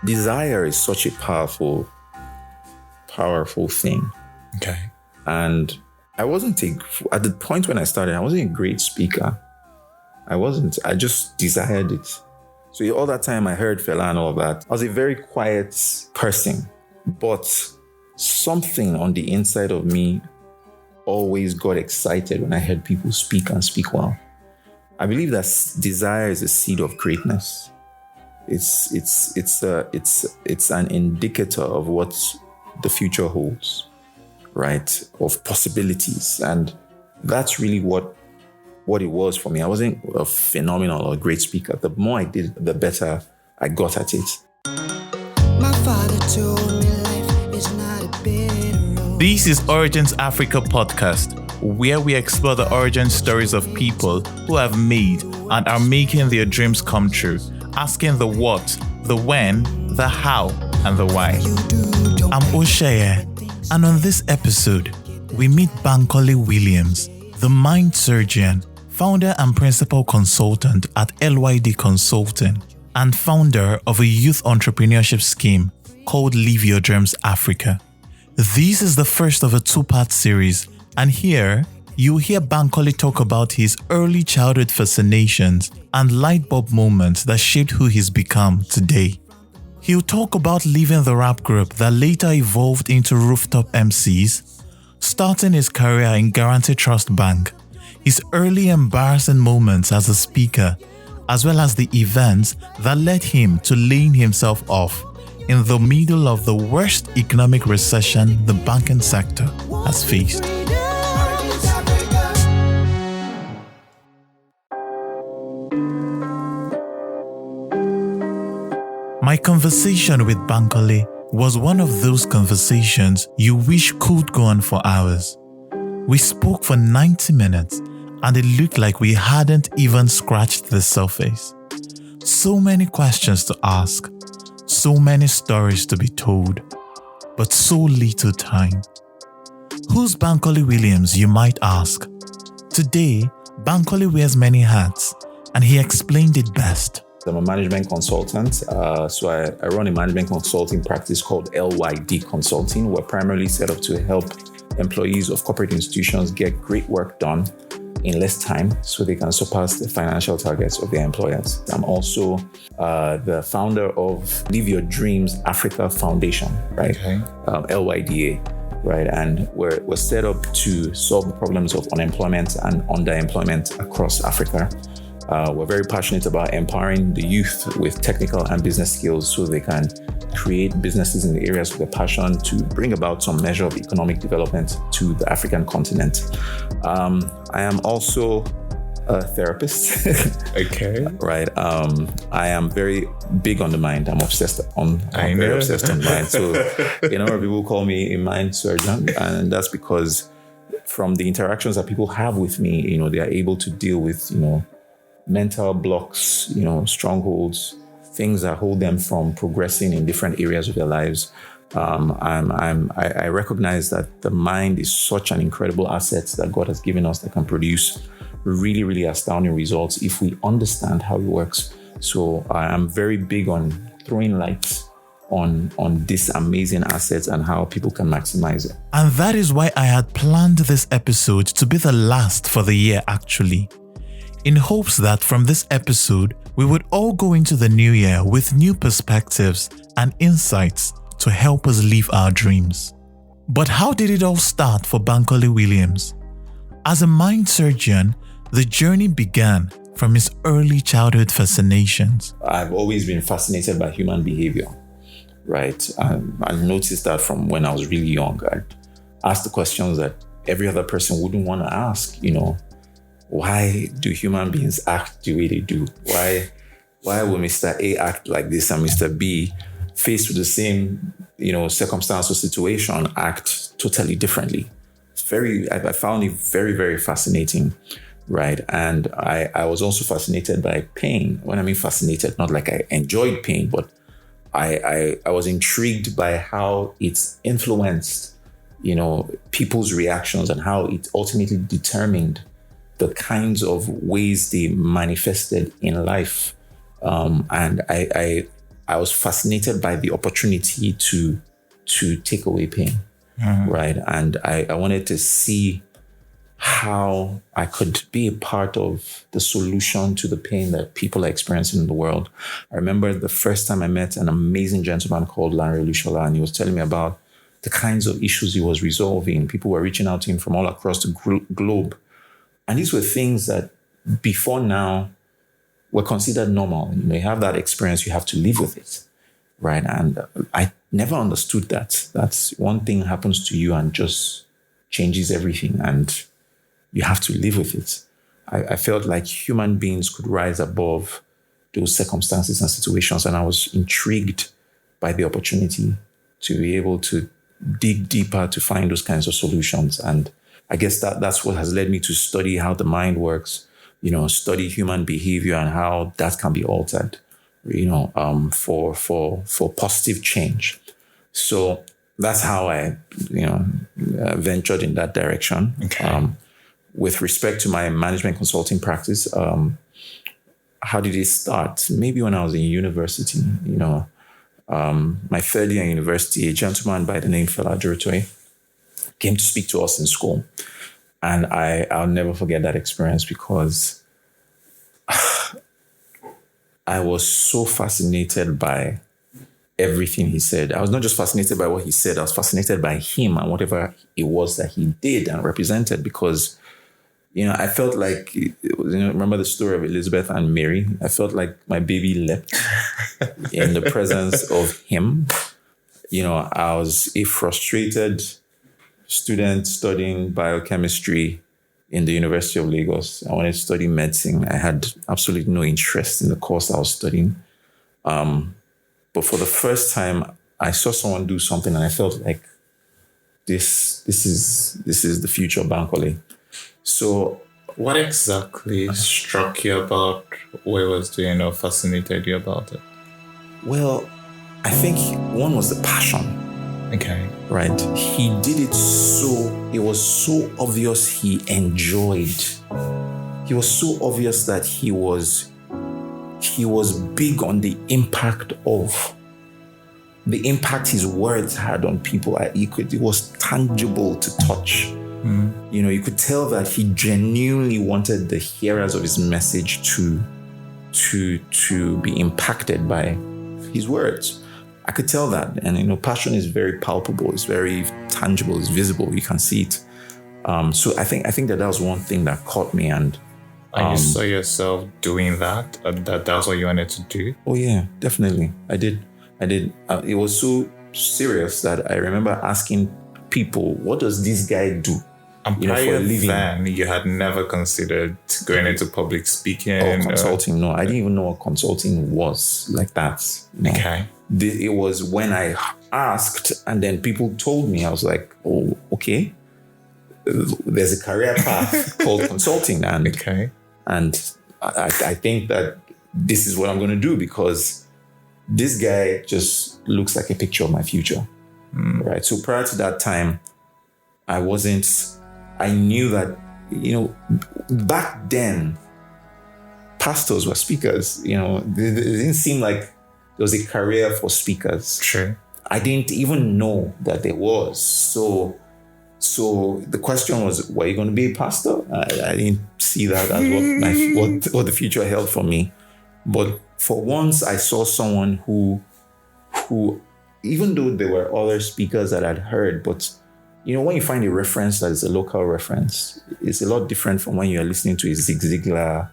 Desire is such a powerful thing. Okay. And at the point when I started, I wasn't a great speaker. I just desired it. So all that time I heard Fela and all of that. I was a very quiet person, but something on the inside of me always got excited when I heard people speak and speak well. I believe that desire is a seed of greatness. It's an indicator of what the future holds, right? Of possibilities. And that's really what it was for me. I wasn't a phenomenal or great speaker. The more I did, the better I got at it. My father told me life is not a bitter road. This is Origins Africa podcast, where we explore the origin stories of people who have made and are making their dreams come true, asking the what, the when, the how, and the why. I'm Osheye, and on this episode, we meet Bankole Williams, the mind surgeon, founder and principal consultant at LYD Consulting, and founder of a youth entrepreneurship scheme called Live Your Dreams Africa. This is the first of a two-part series, and here you'll hear Bankole talk about his early childhood fascinations and light bulb moments that shaped who he's become today. He'll talk about leaving the rap group that later evolved into Rooftop MCs, starting his career in Guaranty Trust Bank, his early embarrassing moments as a speaker, as well as the events that led him to laying himself off in the middle of the worst economic recession the banking sector has faced. My conversation with Bankole was one of those conversations you wish could go on for hours. We spoke for 90 minutes and it looked like we hadn't even scratched the surface. So many questions to ask, so many stories to be told, but so little time. Who's Bankole Williams, you might ask? Today, Bankole wears many hats and he explained it best. I'm a management consultant, so I run a management consulting practice called LYD Consulting. We're primarily set up to help employees of corporate institutions get great work done in less time so they can surpass the financial targets of their employers. I'm also the founder of Live Your Dreams Africa Foundation, right? Okay. LYDA, right? And we're set up to solve the problems of unemployment and underemployment across Africa. We're very passionate about empowering the youth with technical and business skills so they can create businesses in the areas of their passion to bring about some measure of economic development to the African continent. I am also a therapist. Okay. Right. I am very big on the mind. I'm very obsessed on mind. So, people call me a mind surgeon, and that's because from the interactions that people have with me, they are able to deal with, mental blocks, strongholds, things that hold them from progressing in different areas of their lives. I recognize that the mind is such an incredible asset that God has given us that can produce really, really astounding results if we understand how it works. So I am very big on throwing light on this amazing asset and how people can maximize it. And that is why I had planned this episode to be the last for the year, actually, in hopes that from this episode, we would all go into the new year with new perspectives and insights to help us live our dreams. But how did it all start for Bankole Williams? As a mind surgeon, the journey began from his early childhood fascinations. I've always been fascinated by human behavior, right? I noticed that from when I was really young. I asked the questions that every other person wouldn't want to ask, Why do human beings act the way they do? Why will Mr. A act like this and Mr. B, faced with the same, circumstance or situation, act totally differently? I found it very, very fascinating, right? And I was also fascinated by pain. When I mean fascinated, not like I enjoyed pain, but I was intrigued by how it's influenced, people's reactions and how it ultimately determined the kinds of ways they manifested in life And I was fascinated by the opportunity to take away pain, right? And I wanted to see how I could be a part of the solution to the pain that people are experiencing in the world. I remember the first time I met an amazing gentleman called Larry Lushola, and he was telling me about the kinds of issues he was resolving. People were reaching out to him from all across the globe. And these were things that before now were considered normal. You have that experience, you have to live with it, right? And I never understood that. That's one thing happens to you and just changes everything, and you have to live with it. I felt like human beings could rise above those circumstances and situations, and I was intrigued by the opportunity to be able to dig deeper to find those kinds of solutions. And I guess that's what has led me to study how the mind works, study human behavior and how that can be altered, for positive change. So that's how I, ventured in that direction. Okay. With respect to my management consulting practice, how did it start? Maybe when I was in university, my third year in university, a gentleman by the name Fela Durotoye came to speak to us in school. And I'll never forget that experience because I was so fascinated by everything he said. I was not just fascinated by what he said, I was fascinated by him and whatever it was that he did and represented, because I felt like, remember the story of Elizabeth and Mary? I felt like my baby leapt in the presence of him. I was a frustrated student studying biochemistry in the University of Lagos. I wanted to study medicine. I had absolutely no interest in the course I was studying. But for the first time, I saw someone do something and I felt like this is the future of Bankole. So what exactly struck you about what he was doing or fascinated you about it? Well, I think one was the passion. Okay. Right. He did it it was so obvious he enjoyed. He was so obvious that he was big on the impact his words had on people. It was tangible to touch. You could tell that he genuinely wanted the hearers of his message to be impacted by his words. I could tell that. And, passion is very palpable. It's very tangible. It's visible. You can see it. So I think that was one thing that caught me. And you saw yourself doing that? That's what you wanted to do? Oh, yeah, definitely. I did. It was so serious that I remember asking people, what does this guy do? And prior then, you had never considered going into public speaking? Or consulting, no. I didn't even know what consulting was like that. No. Okay. It was when I asked and then people told me, I was like, oh, okay. There's a career path called consulting. And, okay. And I think that this is what I'm going to do because this guy just looks like a picture of my future. Right. So prior to that time, I knew that, back then, pastors were speakers. It didn't seem like there was a career for speakers. Sure. I didn't even know that there was. So the question was, were you going to be a pastor? I didn't see that as what the future held for me. But for once, I saw someone who, even though there were other speakers that I'd heard, but when you find a reference that is a local reference, it's a lot different from when you're listening to a Zig Ziglar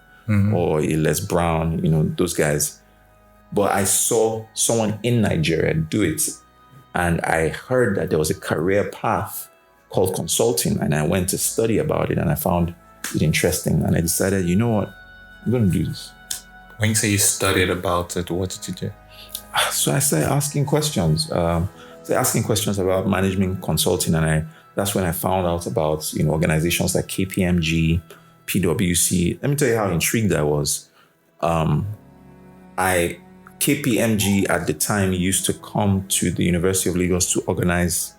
or a Les Brown, those guys. But I saw someone in Nigeria do it. And I heard that there was a career path called consulting. And I went to study about it and I found it interesting. And I decided, you know what, I'm going to do this. When you say you studied about it, what did you do? So I started asking questions. Asking questions about management consulting, and that's when I found out about organizations like KPMG, PwC. Let me tell you how intrigued I was. KPMG at the time used to come to the University of Lagos to organize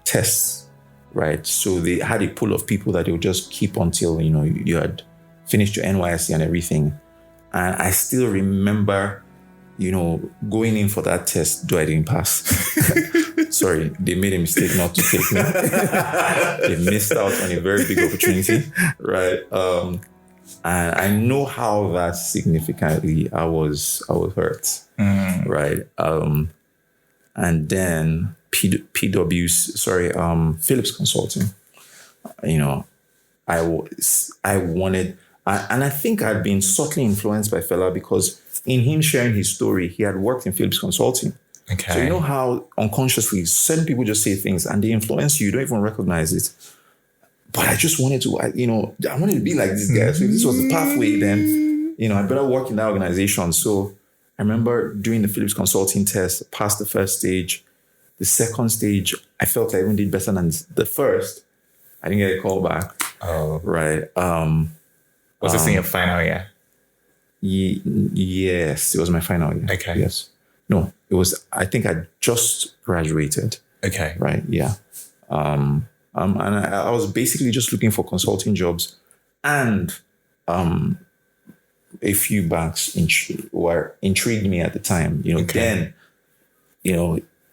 tests, right? So they had a pool of people that they would just keep until you had finished your NYSC and everything. And I still remember, going in for that test, though I didn't pass. Sorry, they made a mistake not to take me. They missed out on a very big opportunity, right? And I know how that significantly I was hurt, right? And then Philips Consulting. I wanted, and I think I'd been subtly influenced by Fela because in him sharing his story, he had worked in Philips Consulting. Okay. So you know how unconsciously certain people just say things and they influence you, you don't even recognize it. But I just wanted to, I wanted to be like this guy. So if this was the pathway, then, I better work in that organization. So I remember doing the Philips Consulting test, passed the first stage. The second stage, I felt I even did better than the first. I didn't get a call back. Oh. Right. Was this in your final year? Yes, it was my final year. Okay. Yes. No, it was, I think I just graduated. Okay. Right. Yeah. And I was basically just looking for consulting jobs and a few banks intrigued me at the time. Then,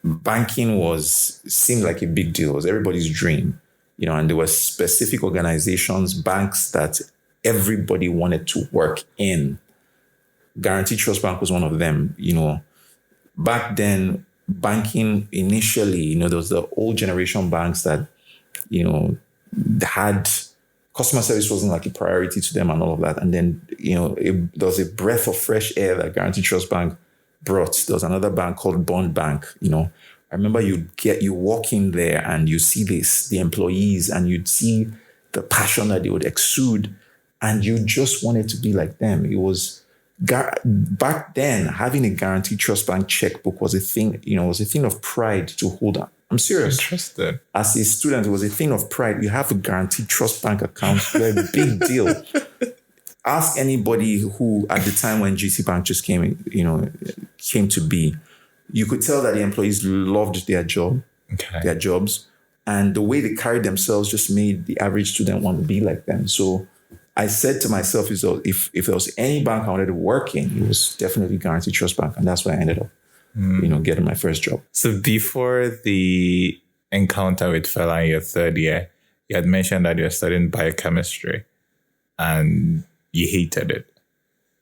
banking seemed like a big deal. It was everybody's dream. And there were specific organizations, banks that everybody wanted to work in. Guaranty Trust Bank was one of them. Back then, banking initially, there was the old generation banks that, had customer service wasn't like a priority to them and all of that. And then, there was a breath of fresh air that Guaranty Trust Bank brought. There was another bank called Bond Bank. I remember you walk in there and you see the employees, and you'd see the passion that they would exude, and you just wanted to be like them. It was back then, having a Guaranty Trust Bank checkbook was a thing. It was a thing of pride to hold on. I'm serious. Interesting. As a student, it was a thing of pride. You have a Guaranty Trust Bank account. They're a big deal. Ask anybody who, at the time when GT Bank just came to be, you could tell that the employees loved their job, their jobs, and the way they carried themselves just made the average student want to be like them. So I said to myself, if there was any bank I wanted to work in, it was definitely Guaranty Trust Bank, and that's where I ended up, getting my first job. So before the encounter with Fela in your third year, you had mentioned that you were studying biochemistry, and you hated it.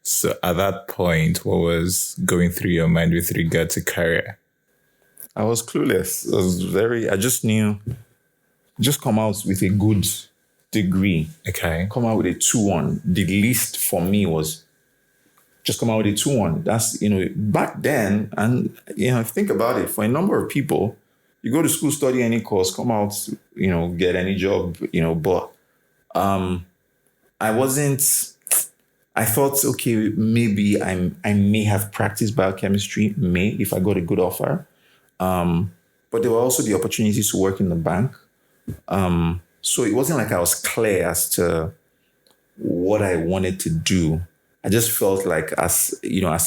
So at that point, what was going through your mind with regard to career? I was clueless. I just knew, just come out with a good degree. Okay. Come out with a 2-1. The least for me was just come out with a 2-1. That's, back then, and, if you think about it, for a number of people, you go to school, study any course, come out, get any job, but I thought, okay, maybe I may have practiced biochemistry, if I got a good offer. But there were also the opportunities to work in the bank. So it wasn't like I was clear as to what I wanted to do. I just felt like as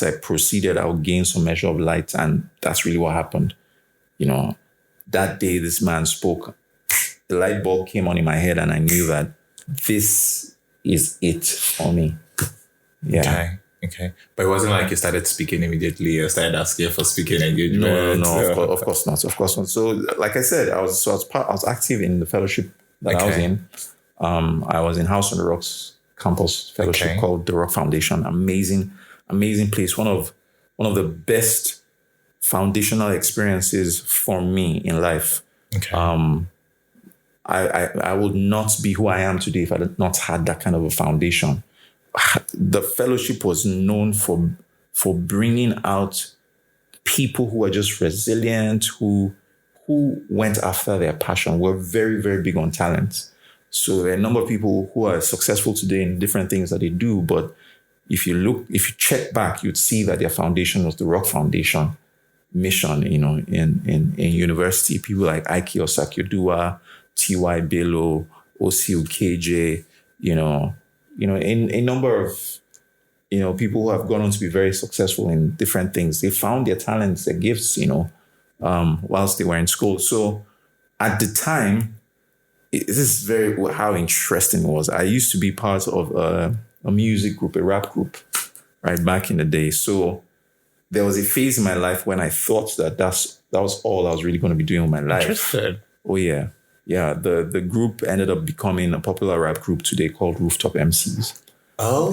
I proceeded, I would gain some measure of light, and that's really what happened. That day this man spoke, the light bulb came on in my head, and I knew that this is it for me. Yeah. Okay. But it wasn't like you started speaking immediately or started asking for speaking engagement. No, of course not. So, like I said, I was active in the fellowship that I was in. I was in House on the Rocks campus fellowship called the Rock Foundation. Amazing place. One of the best foundational experiences for me in life. Okay. I would not be who I am today if I had not had that kind of a foundation. The fellowship was known for bringing out people who are just resilient, who went after their passion. We're very, very big on talent. So there are a number of people who are successful today in different things that they do. But if you check back, you'd see that their foundation was the Rock Foundation mission, in university. People like Ike Osakiodua, T.Y. Bello, O.C. Ukeje, a number of, people who have gone on to be very successful in different things. They found their talents, their gifts, whilst they were in school. So at the time, this is how interesting it was. I used to be part of a music group, a rap group. right? Back in the day. So there was a phase in my life when I thought that that was all I was really going to be doing with my life. Interested. Oh yeah. Yeah. The group ended up becoming a popular rap group today called Rooftop MCs. Oh.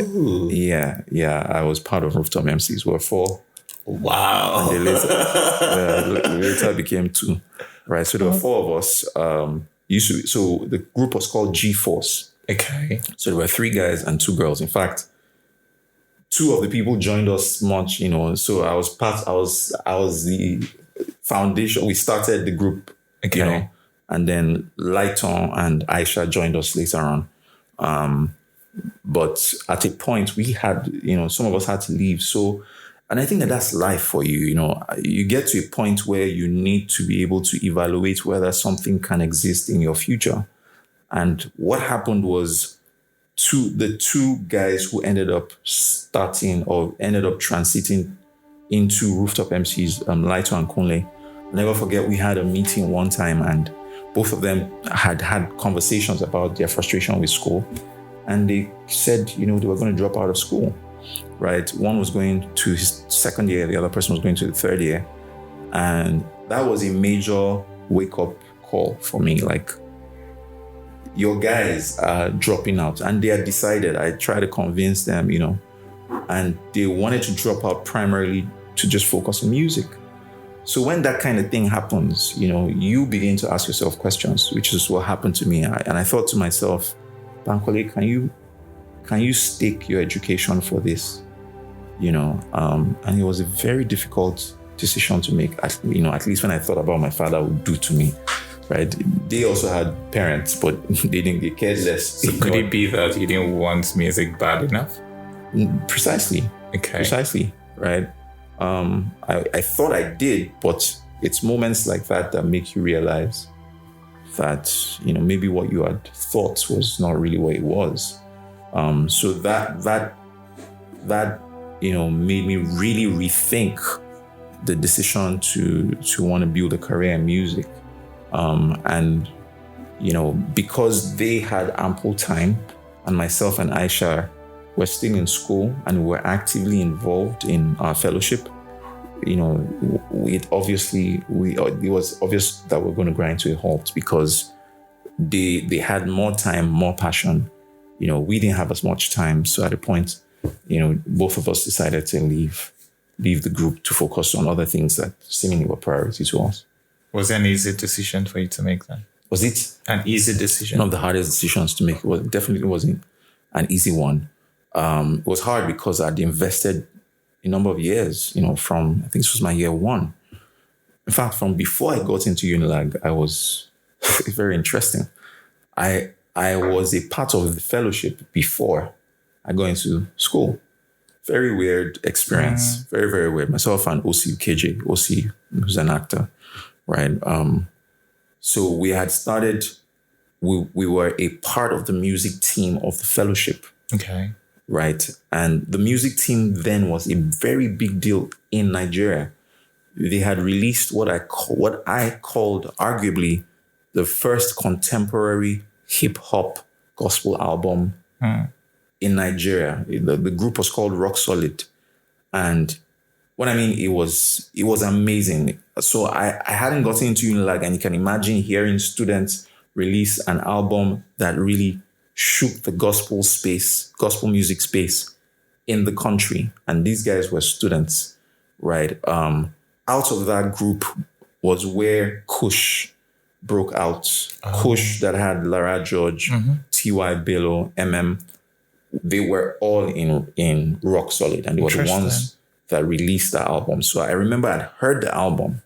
Yeah. Yeah. I was part of Rooftop MCs. We were 4. Wow. And they later became 2. Right. So there were 4 of us. So the group was called G-Force. Okay. So there were 3 guys and 2 girls. In fact, 2 of the people joined us much, so I was the foundation. We started the group, Okay. and then Lighton and Aisha joined us later on. But at a point we had, some of us had to leave. So, and I think that's life for you. You get to a point where you need to be able to evaluate whether something can exist in your future. And what happened was, the 2 guys who ended up starting or ended up transiting into Rooftop MCs, Lighto and Kunle. I'll never forget, we had a meeting one time and both of them had conversations about their frustration with school. And they said, they were going to drop out of school, right? One was going to his 2nd year, the other person was going to the 3rd year. And that was a major wake-up call for me. Like, your guys are dropping out, and they had decided. I tried to convince them, and they wanted to drop out primarily to just focus on music. So when that kind of thing happens, you begin to ask yourself questions, which is what happened to me. And I thought to myself, Bankole, can you stake your education for this? And it was a very difficult decision to make. At least when I thought about my father would do to me. Right. They also had parents, but they cared less. So could it be that you didn't want music bad enough? Precisely. Okay. Precisely. Right. I thought I did, but it's moments like that make you realize that, maybe what you had thought was not really what it was. So that made me really rethink the decision to want to build a career in music. And because they had ample time, and myself and Aisha were still in school and were actively involved in our fellowship, it was obvious that we're going to grind to a halt, because they had more time, more passion. We didn't have as much time. So at a point, both of us decided to leave the group to focus on other things that seemingly were priority to us. Was it an easy decision for you to make then? Was it an easy decision? One of the hardest decisions to make. It definitely wasn't an easy one. It was hard because I'd invested a number of years, from, I think this was my year 1. In fact, from before I got into Unilag, I was very interesting. I was a part of the fellowship before I got into school. Very weird experience. Very, very weird. Myself and OC KJ, OC, who's an actor. Right. So we had started, we were a part of the music team of the fellowship. Okay. Right. And the music team then was a very big deal in Nigeria. They had released what I called arguably the first contemporary hip hop gospel album in Nigeria. The group was called Rock Solid. And what I mean, it was amazing. So I hadn't gotten into Unilag, and you can imagine hearing students release an album that really shook the gospel music space in the country. And these guys were students, right? Out of that group was where Kush broke out. Kush, that had Lara George, T.Y. Bello, MM. They were all in Rock Solid, and they were the ones that released the album. So I remember I'd heard the album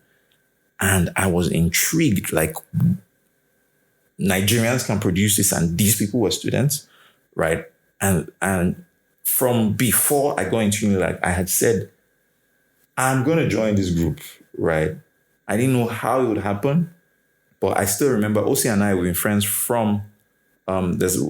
and I was intrigued, like, Nigerians can produce this, and these people were students, right? And from before I got into Unilag, I had said, I'm going to join this group, right? I didn't know how it would happen, but I still remember OC and I, we've been friends from, there's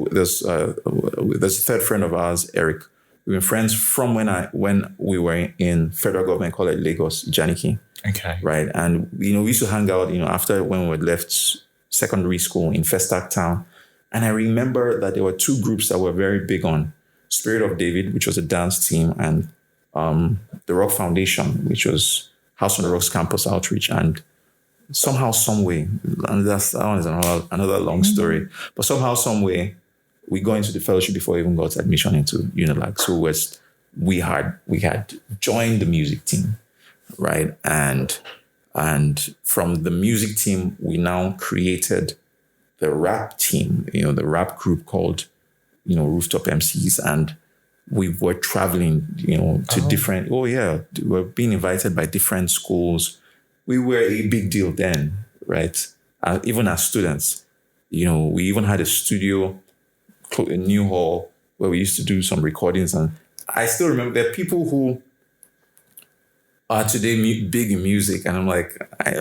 a third friend of ours, Eric. We've been friends from when we were in Federal Government College, Lagos, Janiki. Okay. Right. And, we used to hang out, after when we left secondary school in Festac Town. And I remember that there were 2 groups that were very big on Spirit of David, which was a dance team, and the Rock Foundation, which was House on the Rocks campus outreach, and somehow, some way, and that one is another long story, but somehow, some way, we got into the fellowship before we even got admission into Unilag. So we had joined the music team, right? And from the music team, we now created the rap team, the rap group called, Rooftop MCs, and we were traveling, to different. We were being invited by different schools. We were a big deal then, right? Even as students, we even had a studio, a new hall where we used to do some recordings. And I still remember there are people who are today big in music. And I'm like, I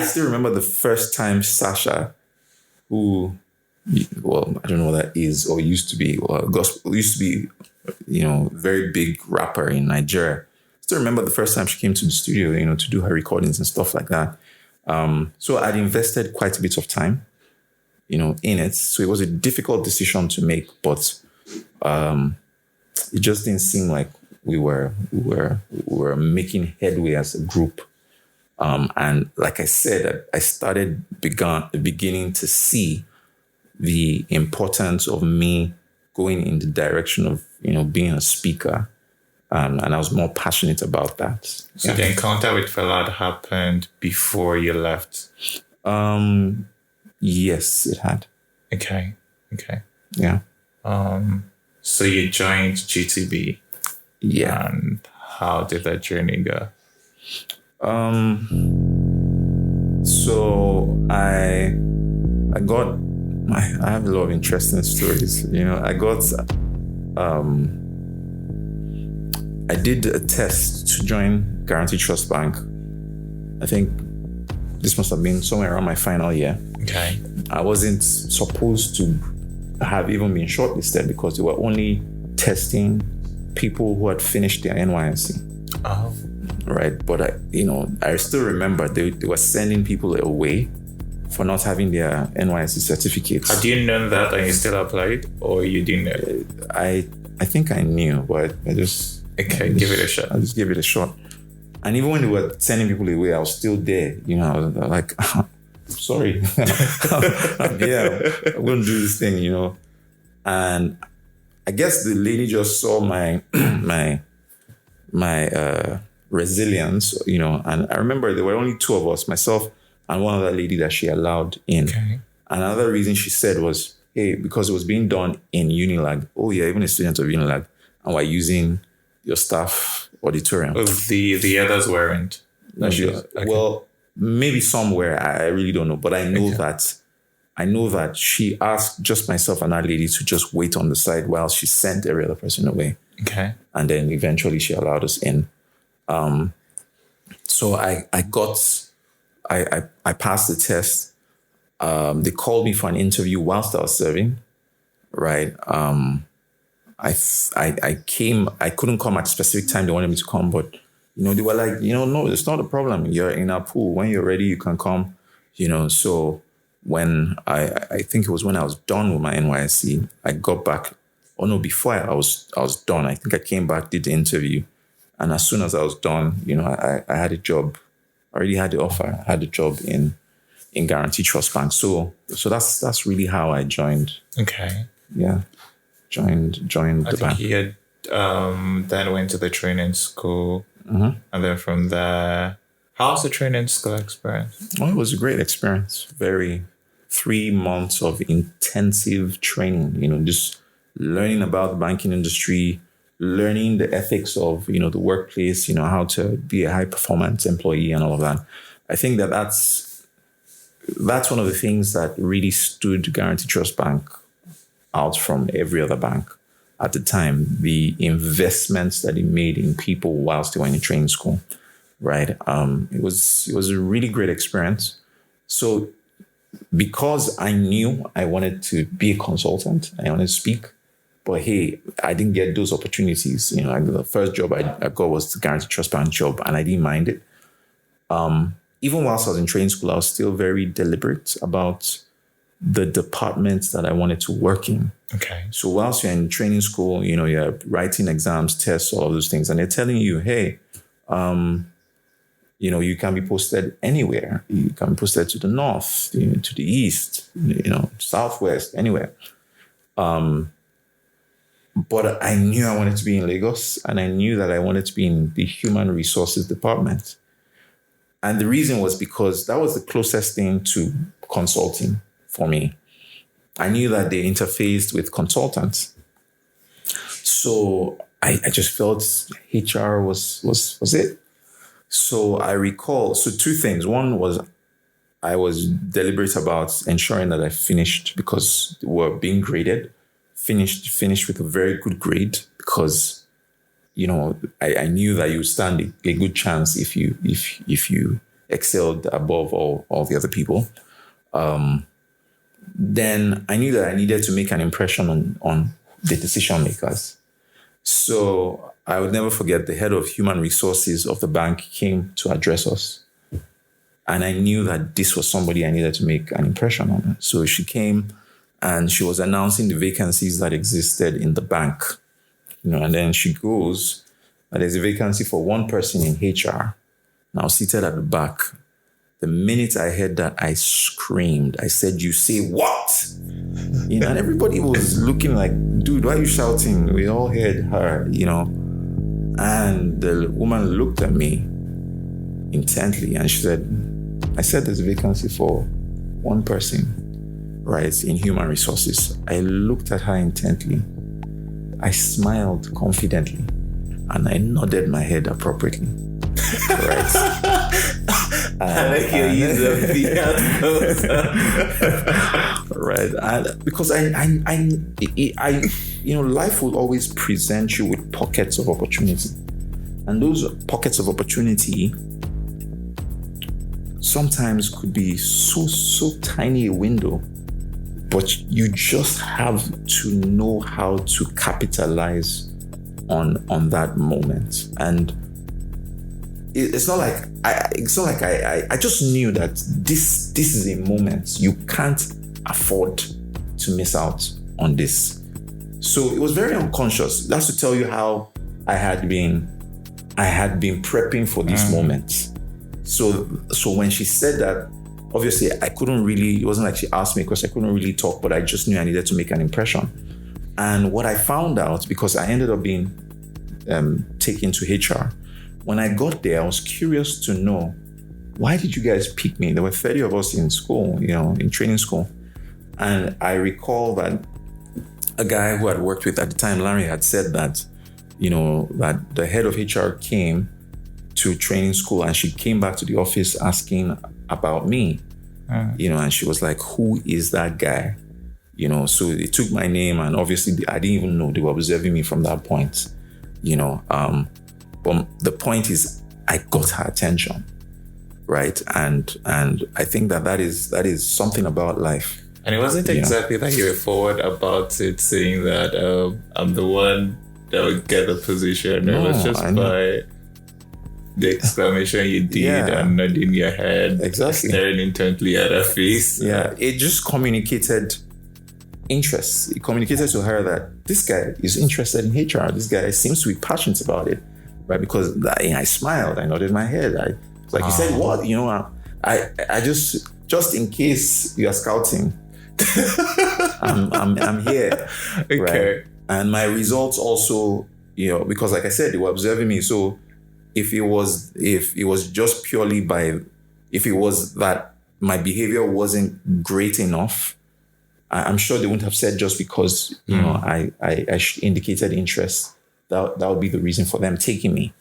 still remember the first time Sasha, who, well, I don't know what that is or used to be, very big rapper in Nigeria. Still remember the first time she came to the studio, to do her recordings and stuff like that. So I'd invested quite a bit of time, in it. So it was a difficult decision to make, but it just didn't seem like we were making headway as a group. And like I said, I started beginning to see the importance of me going in the direction of, being a speaker. And I was more passionate about that. So the encounter with Fela happened before you left? Yes, it had. Okay. Yeah. So you joined GTB. Yeah. And how did that journey go? So I have a lot of interesting stories. I did a test to join Guaranty Trust Bank. I think this must have been somewhere around my final year. Okay. I wasn't supposed to have even been shortlisted because they were only testing people who had finished their NYSC. Oh. Right. But I still remember they were sending people away for not having their NYSC certificates. Had you known that and you still applied, or you didn't know? I think I knew, but give it a shot. I just gave it a shot. And even when they were sending people away, I was still there. I was like, sorry. Yeah, I'm going to do this thing, And I guess the lady just saw my resilience, and I remember there were only two of us, myself and one other lady that she allowed in. Okay. Another reason she said was, hey, because it was being done in Unilag. Oh yeah, even a student of Unilag, and we're using your staff auditorium. Oh, the others weren't. Okay. Well, maybe somewhere, I really don't know, but I know that she asked just myself and that lady to just wait on the side while she sent every other person away. Okay. And then eventually she allowed us in. So I passed the test. They called me for an interview whilst I was serving, right? I came, I couldn't come at a specific time they wanted me to come, but, they were like, no, it's not a problem. You're in our pool. When you're ready, you can come, So when I think it was when I was done with my NYSC, I got back. Oh no, before I was done, I think I came back, did the interview. And as soon as I was done, I had a job. I already had the offer. I had a job in Guaranty Trust Bank. So that's really how I joined. Okay. Yeah. Joined the bank. You had, then went to the training school. Mm-hmm. And then from there, how's the training school experience? Oh, it was a great experience. 3 months of intensive training, just learning about the banking industry, learning the ethics of, the workplace, how to be a high performance employee and all of that. I think that's one of the things that really stood Guaranty Trust Bank out from every other bank at the time. The investments that it made in people whilst they were in training school, right? It was a really great experience. So because I knew I wanted to be a consultant, I wanted to speak, but hey, I didn't get those opportunities. The first job I got was the Guaranty Trust Bank job, and I didn't mind it. Even whilst I was in training school, I was still very deliberate about the departments that I wanted to work in. Okay. So whilst you're in training school, you're writing exams, tests, all of those things, and they're telling you, hey, you can be posted anywhere. You can be posted to the north, to the east, southwest, anywhere. But I knew I wanted to be in Lagos, and I knew that I wanted to be in the human resources department. And the reason was because that was the closest thing to consulting for me. I knew that they interfaced with consultants. So I just felt HR was it. So I recall, two things. One was I was deliberate about ensuring that I finished, because we were being graded, finished with a very good grade, because, I knew that you stand a good chance if you excelled above all the other people. Then I knew that I needed to make an impression on the decision makers. So I would never forget, the head of human resources of the bank came to address us. And I knew that this was somebody I needed to make an impression on. So she came and she was announcing the vacancies that existed in the bank. And then she goes, there's a vacancy for one person in HR. Now seated at the back. The minute I heard that, I screamed. I said, "You say what?" And everybody was looking like, "Dude, why are you shouting?" We all heard her, And the woman looked at me intently and she said, "I said there's a vacancy for one person, right, in human resources." I looked at her intently. I smiled confidently and I nodded my head appropriately. Right. I like your use of the right. Because life will always present you with pockets of opportunity, and those pockets of opportunity sometimes could be so tiny a window, but you just have to know how to capitalize on that moment. And it's not like I just knew that this is a moment you can't afford to miss out on this. So it was very unconscious. That's to tell you how I had been prepping for this moment. So when she said that, obviously I couldn't really, it wasn't like she asked me because I couldn't really talk, but I just knew I needed to make an impression. And what I found out, because I ended up being taken to HR, when I got there, I was curious to know, why did you guys pick me? There were 30 of us in school, in training school. And I recall that a guy who I'd worked with at the time, Larry, had said that, that the head of HR came to training school and she came back to the office asking about me, and she was like, "Who is that guy?" So they took my name, and obviously I didn't even know they were observing me from that point, But the point is, I got her attention, right? And I think that is something about life. And it wasn't exactly that you were forward about it, saying that I'm the one that would get the position. No, it was just by the exclamation you did and nodding your head, exactly, staring intently at her face. Yeah, it just communicated interest. It communicated to her that this guy is interested in HR. This guy seems to be passionate about it. Right, because I smiled, I nodded my head. You said what? I just in case you are scouting, I'm here. Okay. Right? And my results also, because like I said, they were observing me. So if it was just purely if it was that my behavior wasn't great enough, I'm sure they wouldn't have said just because I indicated interest. That would be the reason for them taking me,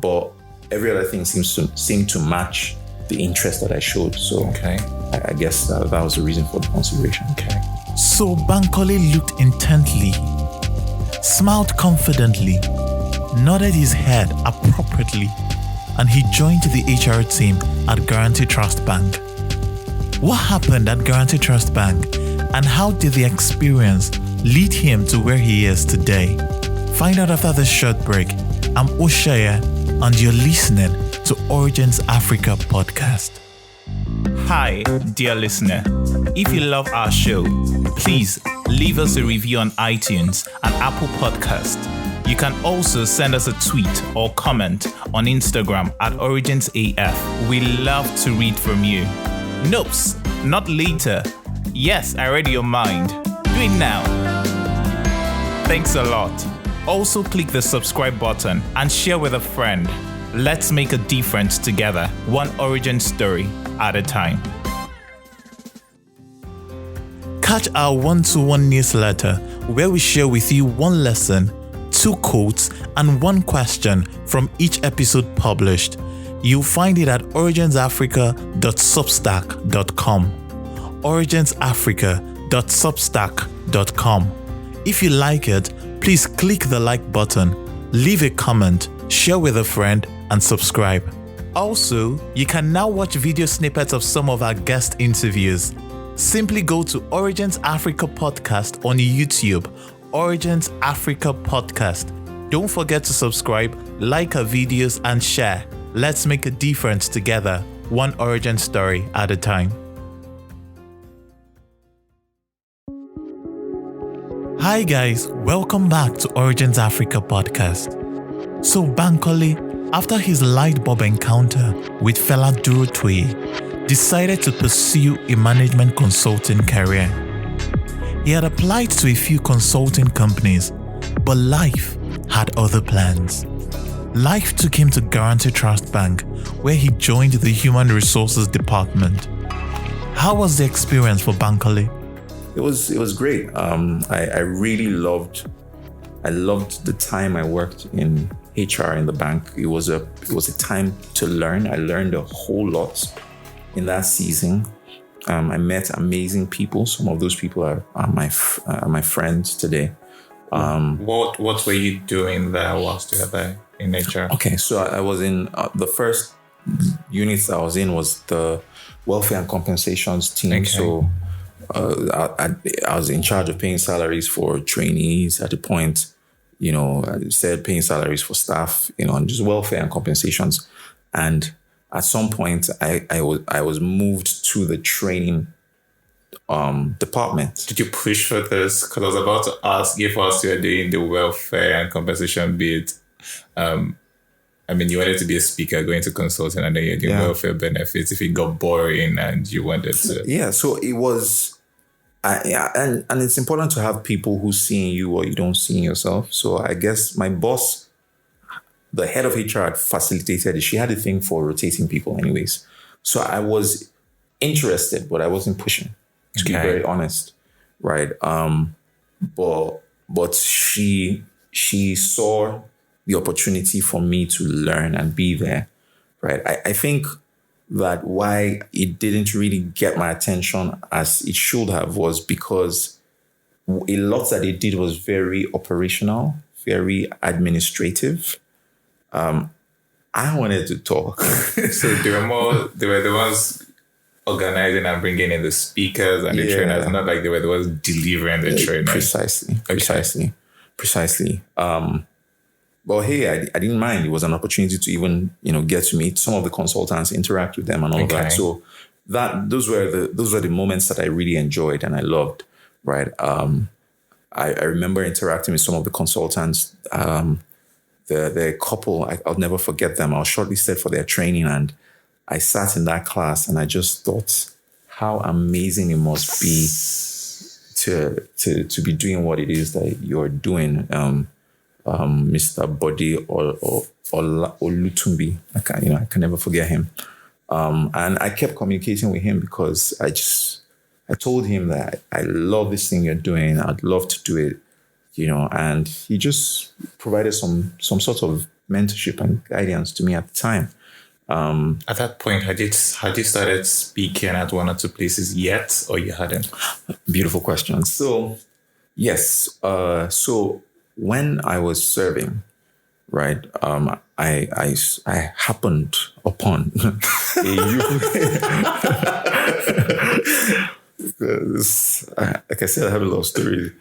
but every other thing seemed to match the interest that I showed. So I guess that was the reason for the consideration. Okay. So Bankole looked intently, smiled confidently, nodded his head appropriately, and he joined the HR team at Guaranty Trust Bank. What happened at Guaranty Trust Bank, and how did the experience lead him to where he is today? Find out after this short break. I'm Oshaya, and you're listening to Origins Africa podcast. Hi, dear listener. If you love our show, please leave us a review on iTunes and Apple Podcast. You can also send us a tweet or comment on Instagram at OriginsAF. We love to read from you. Nopes, not later. Yes, I read your mind. Do it now. Thanks a lot. Also click the subscribe button and share with a friend. Let's make a difference together, one origin story at a time. Catch our one-to-one newsletter where we share with you one lesson, 2 quotes, and 1 question from each episode published. You'll find it at originsafrica.substack.com. originsafrica.substack.com. If you like it, please click the like button, leave a comment, share with a friend, and subscribe. Also, you can now watch video snippets of some of our guest interviews. Simply go to Origins Africa Podcast on YouTube, Origins Africa Podcast. Don't forget to subscribe, like our videos, and share. Let's make a difference together, one origin story at a time. Hi guys, welcome back to Origins Africa Podcast. So Bankole, after his light bulb encounter with Fela Durotoye, decided to pursue a management consulting career. He had applied to a few consulting companies, but life had other plans. Life took him to Guaranty Trust Bank, where he joined the Human Resources Department. How was the experience for Bankole? It was great. I really loved the time I worked in HR in the bank. It was a time to learn. I learned a whole lot in that season. I met amazing people. Some of those people are my friends today. What were you doing there whilst you were there in HR? Okay, so I was in the first unit I was in was the welfare and compensations team. Okay. So I was in charge of paying salaries for trainees at the point. I said paying salaries for staff, and just welfare and compensations. And at some point, I was moved to the training department. Did you push for this? Because I was about to ask if whilst you were doing the welfare and compensation bit, you wanted to be a speaker, going to consulting, and then you're doing welfare benefits. If it got boring and you wanted to... Yeah, so it was... and it's important to have people who see in you what you don't see in yourself. So I guess my boss, the head of HR, had facilitated it. She had a thing for rotating people anyways. So I was interested, but I wasn't pushing, to be very honest. Right. But she saw the opportunity for me to learn and be there. Right. I think that why it didn't really get my attention as it should have was because a lot that it did was very operational, very administrative. I wanted to talk. So they were the ones organizing and bringing in the speakers and the trainers, not like they were the ones delivering the training. Precisely. But hey, I didn't mind. It was an opportunity to even, get to meet some of the consultants, interact with them and all of that. So those were the moments that I really enjoyed and I loved, right? I remember interacting with some of the consultants. The couple, I'll never forget them. I was shortlisted for their training and I sat in that class and I just thought how amazing it must be to be doing what it is that you're doing. Mr. Body or Olutumbi. I can never forget him. And I kept communicating with him because I told him that I love this thing you're doing. I'd love to do it, and he just provided some sort of mentorship and guidance to me at the time. At that point, had you started speaking at 1 or 2 places yet, or you hadn't? Beautiful question. So, yes. So when I was serving, right, I happened upon a youth. Like I said, I have a lot of stories.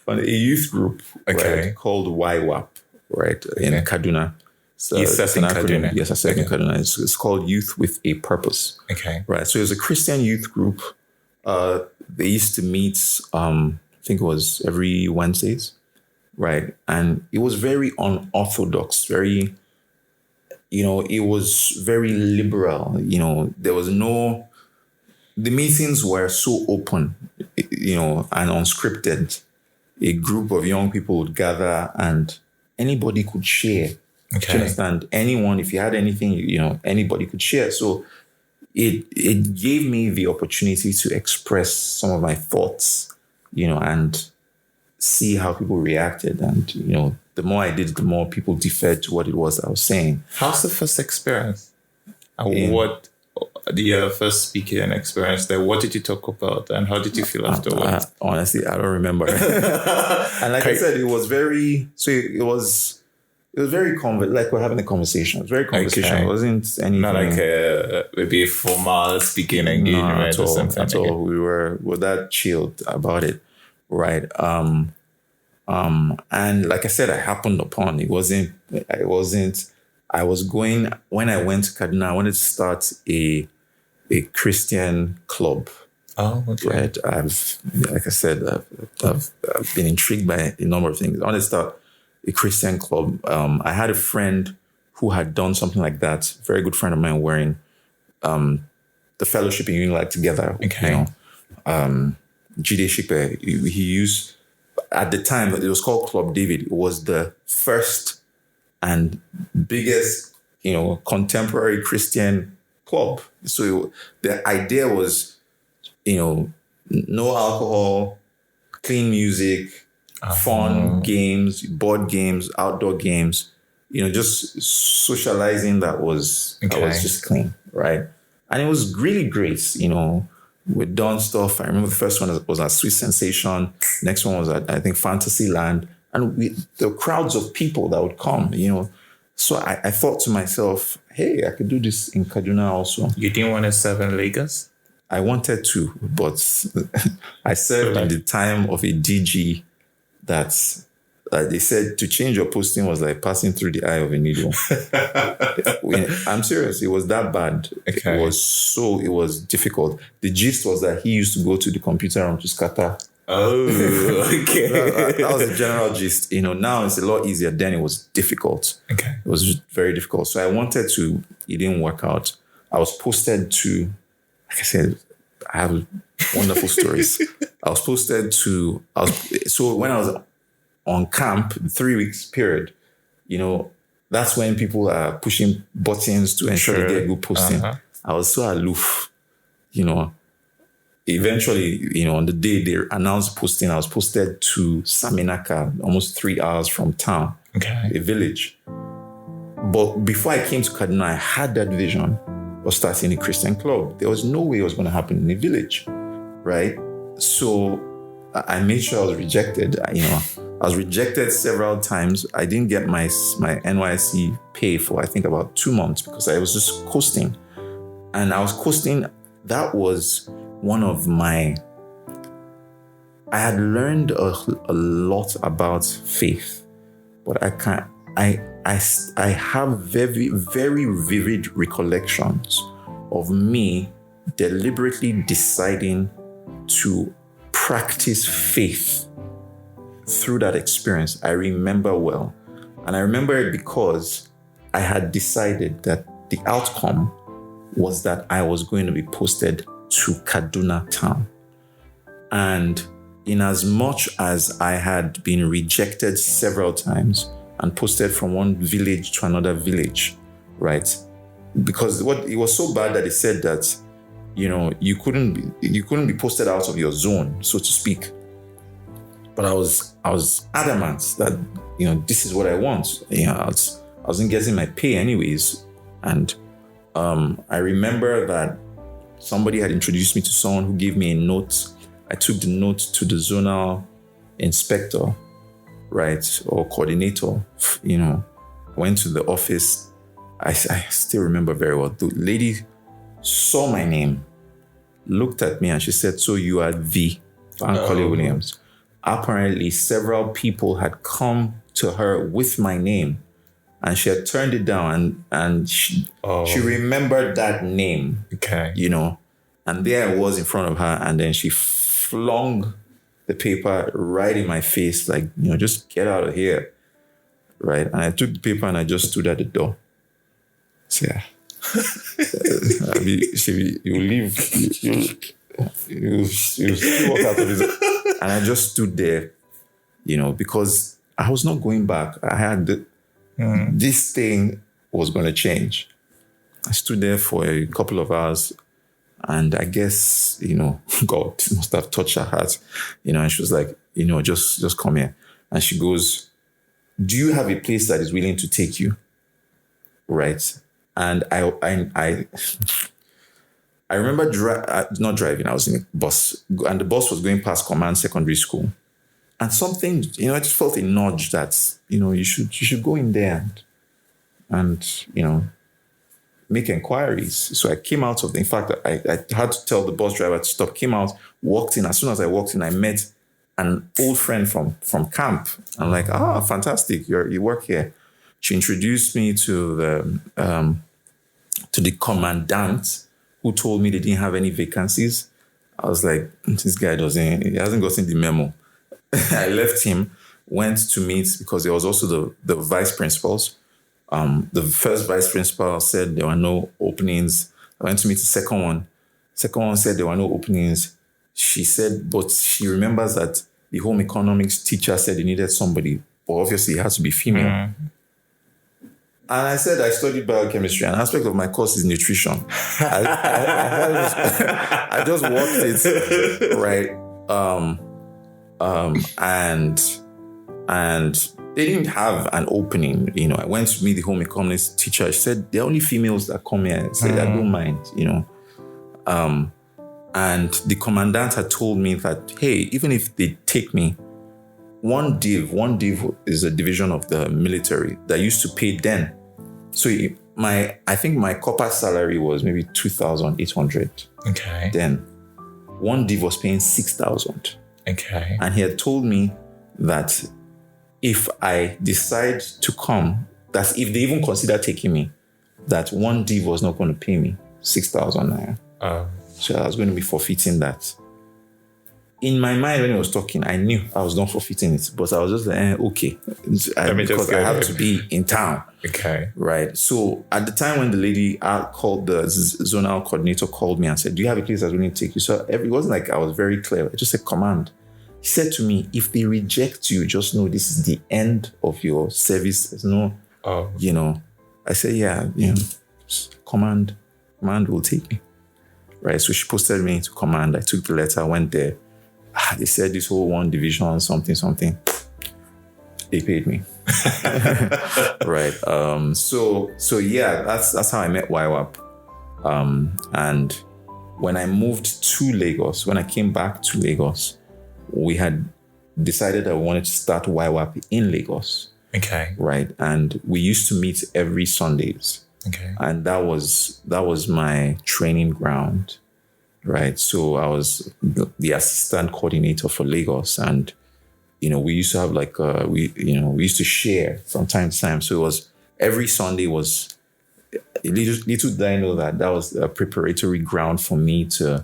On a youth group, right, called YWAP, right, in Kaduna. So you set it's an in acronym. Kaduna. Yes, I said in Kaduna. It's called Youth with a Purpose. Okay. Right. So it was a Christian youth group. They used to meet, I think it was every Wednesdays. Right. And it was very unorthodox, very, it was very liberal. There was the meetings were so open, and unscripted. A group of young people would gather and anybody could share. Okay. Do you understand? Anyone, if you had anything, anybody could share. So it gave me the opportunity to express some of my thoughts, and see how people reacted. And, the more I did, the more people deferred to what it was I was saying. How's the first experience? What the first speaking experience there? What did you talk about and how did you feel afterwards? Honestly, I don't remember. And like I said, it was very, it was very like we're having a conversation. It was very conversational. It wasn't anything. Not like maybe a formal speaking engagement or something. At all. We were that chilled about it. Right. And like I said, I happened upon, I was going, when I went to Kaduna, I wanted to start a Christian club. Oh, okay. Right. Like I said, I've been intrigued by a number of things. I wanted to start a Christian club. I had a friend who had done something like that. A very good friend of mine wearing the fellowship in Unilight together. Okay. Jide Shipe, he used, at the time, it was called Club David. It was the first and biggest, contemporary Christian club. So the idea was, no alcohol, clean music, fun games, board games, outdoor games, just socializing that was just clean, right? And it was really great, We'd done stuff. I remember the first one was at Sweet Sensation. Next one was at, I think, Fantasyland. And the crowds of people that would come, So I thought to myself, hey, I could do this in Kaduna also. You didn't want to serve in Lagos? I wanted to, but I served in the time of a DG that they said to change your posting was like passing through the eye of a needle. I'm serious. It was that bad. Okay. It was difficult. The gist was that he used to go to the computer room to scatter. Oh, okay. that was the general gist. Now it's a lot easier. Then it was difficult. Okay. It was just very difficult. So I wanted to, it didn't work out. I was posted to, like I said, I have wonderful stories. I was posted to, so when I was on camp, 3 weeks period, that's when people are pushing buttons to ensure they get good posting. Uh-huh. I was so aloof, Eventually, on the day they announced posting, I was posted to Saminaka, almost 3 hours from town, a village. But before I came to Kaduna, I had that vision of starting a Christian club. There was no way it was going to happen in a village, right? So I made sure I was rejected. I was rejected several times. I didn't get my NYSC pay for, I think, about 2 months because I was just coasting. And I was coasting. That was one of I had learned a lot about faith, but I have very, very vivid recollections of me deliberately deciding to practice faith through that experience. I remember well. And I remember it because I had decided that the outcome was that I was going to be posted to Kaduna town. And in as much as I had been rejected several times and posted from one village to another village, right? Because it was so bad that they said that, you couldn't be posted out of your zone, so to speak. But I was adamant that, this is what I want. I wasn't getting my pay anyways. And I remember that somebody had introduced me to someone who gave me a note. I took the note to the zonal inspector, right, or coordinator. Went to the office. I still remember very well. The lady saw my name, looked at me, and she said, "So you are the Bankole Williams." Apparently, several people had come to her with my name and she had turned it down, and she remembered that name. Okay. You know, and there I was in front of her, and then she flung the paper right in my face, like, you know, just get out of here. Right. And I took the paper and I just stood at the door. So, yeah. You leave. You still walk out of this. And I just stood there, you know, because I was not going back. I had this thing was going to change. I stood there for a couple of hours, and I guess, you know, God must have touched her heart, you know, and she was like, you know, just come here. And she goes, do you have a place that is willing to take you? Right. And I remember not driving. I was in a bus, and the bus was going past Command Secondary School. And something, you know, I just felt a nudge that, you know, you should go in there and you know, make inquiries. So I came out of in fact, I had to tell the bus driver to stop, came out, walked in. As soon as I walked in, I met an old friend from camp. I'm like, fantastic, you work here. She introduced me to the commandant, who told me they didn't have any vacancies. I was like, this guy he hasn't gotten the memo. I left him, went to meet, because there was also the vice principals. The first vice principal said there were no openings. I went to meet the second one. Second one said there were no openings. She said, but she remembers that the home economics teacher said they needed somebody, but obviously it had to be female. And I said I studied biochemistry. An aspect of my course is nutrition. I just walked it, right? And they didn't have an opening. You know, I went to meet the home economics teacher. She said, they're only females that come here. I said, I don't mind, you know. And the commandant had told me that, hey, even if they take me, one div is a division of the military that used to pay then. So I think my copper salary was maybe 2,800. Okay. Then one div was paying 6,000. Okay. And he had told me that if I decide to come, that if they even consider taking me, that one div was not going to pay me 6,000 naira. So I was going to be forfeiting that. In my mind, when he was talking, I knew I was not forfeiting it, but I was just like, okay, because I have to be in town. Okay. Right. So at the time when the lady called, the zonal coordinator called me and said, do you have a place that's willing to take you? So it wasn't like I was very clear. I just said, command. He said to me, if they reject you, just know this is the end of your service. There's no, you know. I said, yeah, you know, command will take me. Right. So she posted me to command. I took the letter, went there. They said this whole one division, something. They paid me. Right. So yeah, that's how I met YWAP. And when I moved to Lagos, when I came back to Lagos, we had decided that we wanted to start YWAP in Lagos. Okay. Right. And we used to meet every Sundays. Okay. And that was my training ground. Right. So I was the assistant coordinator for Lagos, and, you know, we used to have we used to share from time to time. So it was every Sunday was little did I know that was a preparatory ground for me to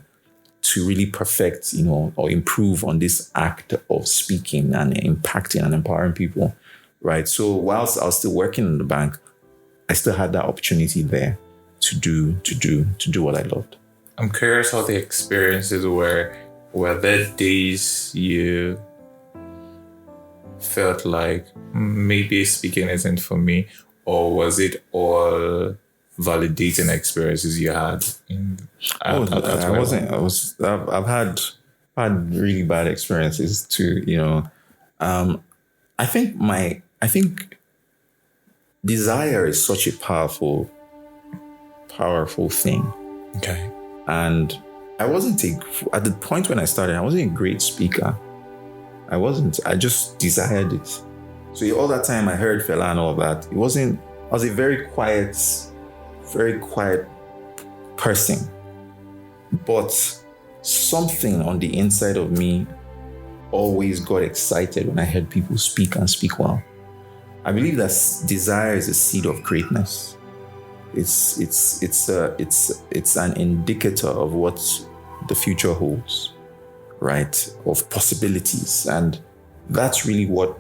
really perfect, you know, or improve on this act of speaking and impacting and empowering people. Right. So whilst I was still working in the bank, I still had that opportunity there to do what I loved. I'm curious how the experiences were. Were there days you felt like maybe speaking isn't for me, or was it all validating experiences you had? I've had really bad experiences too. You know, I think desire is such a powerful thing. Okay. And at the point when I started, I wasn't a great speaker. I just desired it. So all that time I heard Fela and all that, I was a very quiet person. But something on the inside of me always got excited when I heard people speak and speak well. I believe that desire is a seed of greatness. It's an indicator of what the future holds, right? Of possibilities, and that's really what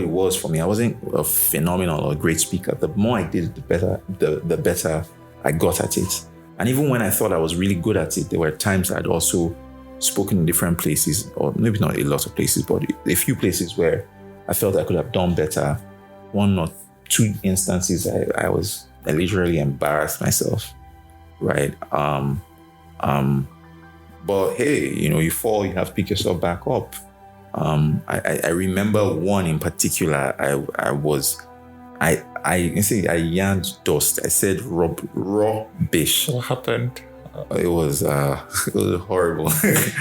it was for me. I wasn't a phenomenal or great speaker. The more I did, the better I got at it. And even when I thought I was really good at it, there were times I'd also spoken in different places, or maybe not a lot of places, but a few places where I felt I could have done better. One or two instances, I literally embarrassed myself, right? But hey, you fall, you have to pick yourself back up. I remember one in particular. I yarned dust. I said rubbish. What happened? It was horrible. I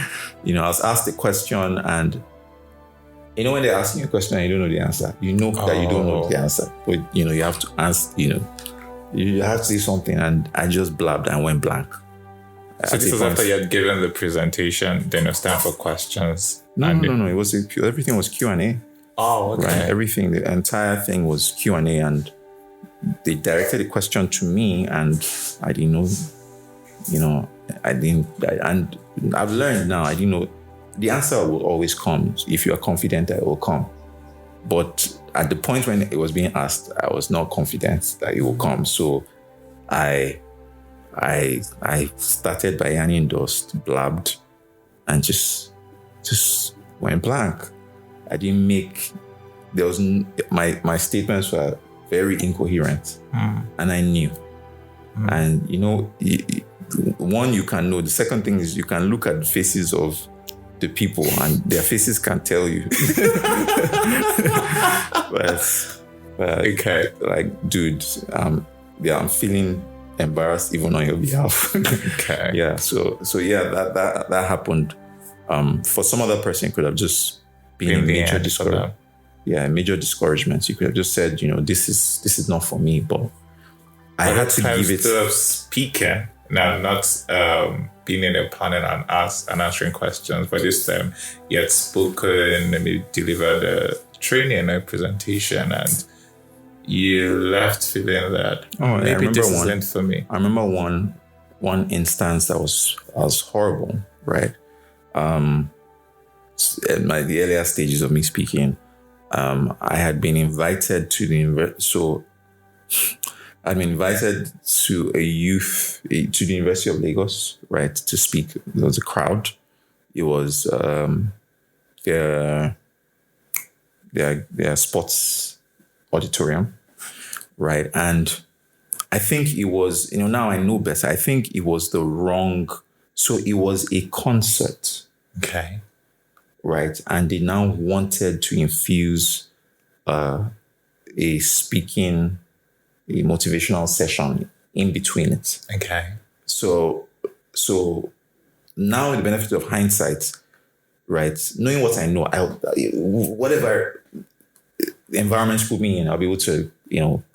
was asked a question, and when they're asking you a question and you don't know the answer, that you don't know the answer, but you have to answer. You have to say something, and I just blabbed and went blank. So this was after you had given the presentation, then it was time for questions. No. It was everything was Q&A. Oh, okay. Right. Everything, the entire thing was Q&A, and they directed a question to me, and I didn't know. And I've learned now. I didn't know the answer will always come if you are confident that it will come. But at the point when it was being asked, I was not confident that it will come. So I started by yarning dust, blabbed, and just went blank. I didn't make. There was my statements were very incoherent, and I knew. And one, you can know. The second thing is you can look at the faces of the people, and their faces can tell you. but okay, like, dude, I'm feeling embarrassed even on your behalf. Okay. Yeah. So yeah, that happened. For some other person, it could have just been a major discouragement. Yeah, major discouragement. You could have just said, this is not for me. But I had to give it. Of speaking now, not being in a panel and answering questions, but this time you had spoken, maybe delivered a training, a presentation, and you left feeling that maybe this isn't for me. I remember one instance that was horrible, right? In the earlier stages of me speaking, I had been invited to the I'd been invited to the University of Lagos, right, to speak. There was a crowd. It was their sports auditorium, right? And I think it was, now I know better. I think it was the wrong. So it was a concert. Okay. Right. And they now wanted to infuse a motivational session in between it. Okay. So now with the benefit of hindsight, right, knowing what I know, whatever environment put me in, I'll be able to,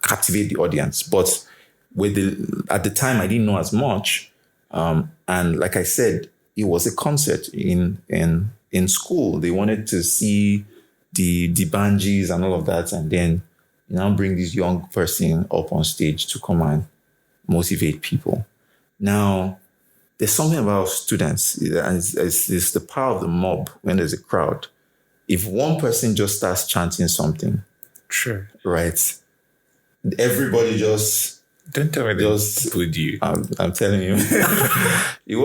captivate the audience. But at the time, I didn't know as much. And like I said, it was a concert in school. They wanted to see the Banjis and all of that. And then bring this young person up on stage to come and motivate people. Now, there's something about students, and it's the power of the mob when there's a crowd. If one person just starts chanting something, sure, right, everybody just... Don't tell me they just booed you. I'm telling you. It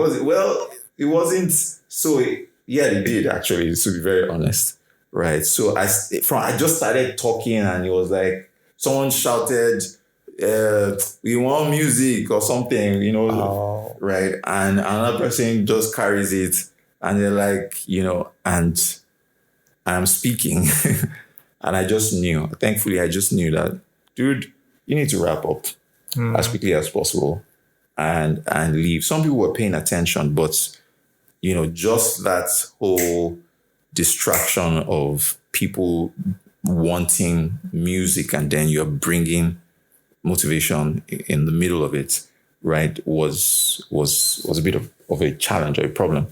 wasn't... So, yeah, they did, actually, to be very honest. Right. So I just started talking, and it was like someone shouted, we want music or something, right? And another person just carries it, and they're like, and I'm speaking. And I just knew, thankfully, that, dude, you need to wrap up as quickly as possible and leave. Some people were paying attention, but, just that whole distraction of people wanting music, and then you're bringing motivation in the middle of it, right, was a bit of a challenge or a problem.